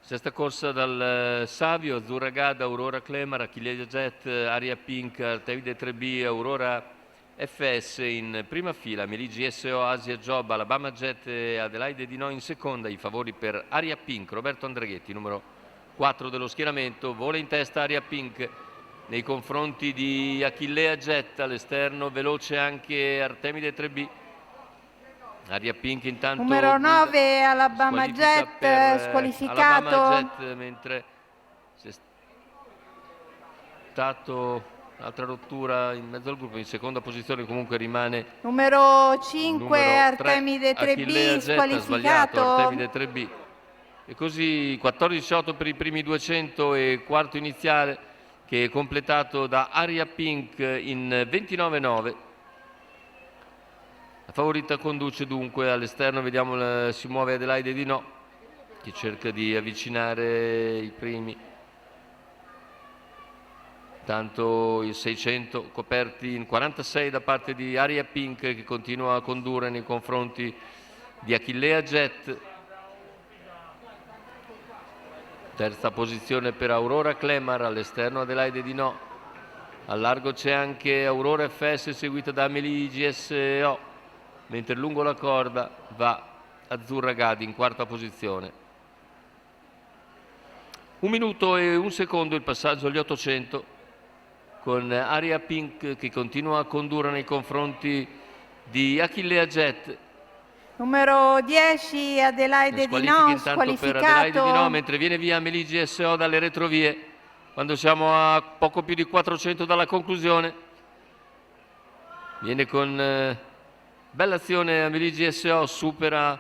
Sesta corsa dal Savio, Azzurra Gad, Aurora Clemar, Achillea Jet, Aria Pink, Artemide 3B, Aurora FS in prima fila, Meli GSO, Asia Job, Alabama Jet e Adelaide Di No in seconda. I favori per Aria Pink, Roberto Andreghetti, numero 4 dello schieramento. Vola in testa Aria Pink nei confronti di Achillea Jet, all'esterno veloce anche Artemide 3B. Aria Pink intanto numero 9 Alabama Jet squalificato. Alabama Jet, mentre c'è stato un'altra rottura in mezzo al gruppo. In seconda posizione comunque rimane numero 5 Artemide 3B squalificato. Artemide 3B. E così 14-8 per i primi 200 e quarto iniziale che è completato da Aria Pink in 29-9. La favorita conduce dunque all'esterno, vediamo si muove Adelaide Di No che cerca di avvicinare i primi. Tanto i 600 coperti in 46 da parte di Aria Pink che continua a condurre nei confronti di Achillea Jet. Terza posizione per Aurora Clemar, all'esterno Adelaide Di No. Al largo c'è anche Aurora FS seguita da Meli GSO. Mentre lungo la corda va Azzurra Gad in quarta posizione. 1 minuto e 1 secondo il passaggio agli 800 con Aria Pink che continua a condurre nei confronti di Achillea Jet. Numero 10 Adelaide Di No squalificato per Adelaide Di No, mentre viene via Meli GSO dalle retrovie quando siamo a poco più di 400 dalla conclusione. Viene con bella azione Meli GSO, supera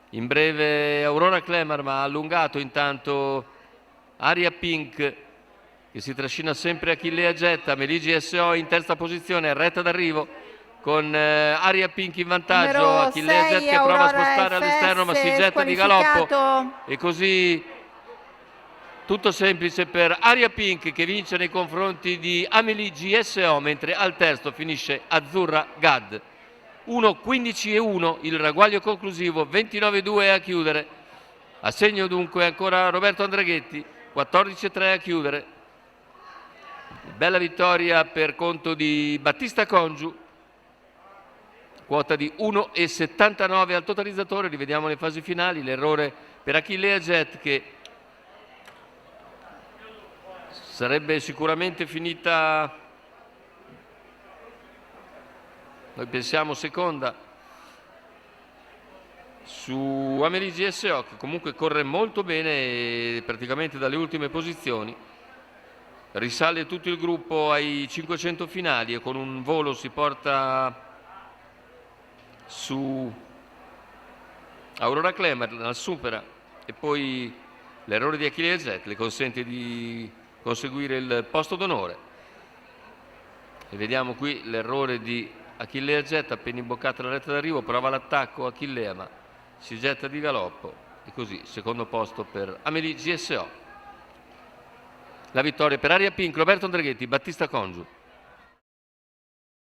in breve Aurora Clemar, ma ha allungato intanto Aria Pink che si trascina sempre Achillea Jet. Meli GSO in terza posizione, retta d'arrivo con Aria Pink in vantaggio. Numero Achillea 6, Jet che prova a spostare FS, all'esterno ma si getta di galoppo. E così tutto semplice per Aria Pink che vince nei confronti di Meli GSO, mentre al terzo finisce Azzurra Gad. 1-15-1 il ragguaglio conclusivo, 29-2 a chiudere. A segno dunque ancora Roberto Andreghetti, 14-3 a chiudere. Bella vittoria per conto di Battista Congiu, quota di 1,79 al totalizzatore. Rivediamo le fasi finali. L'errore per Achillea Jet che sarebbe sicuramente finita, noi pensiamo, seconda su Meli GSO che comunque corre molto bene e praticamente dalle ultime posizioni risale tutto il gruppo ai 500 finali e con un volo si porta su Aurora Clemar, la supera e poi l'errore di Achillea Jet le consente di conseguire il posto d'onore. E vediamo qui l'errore di Achillea Jet, appena imboccata la retta d'arrivo, prova l'attacco Achillea ma si getta di galoppo e così secondo posto per Meli GSO. La vittoria per Aria Pink, Roberto Andreghetti, Battista Congiu.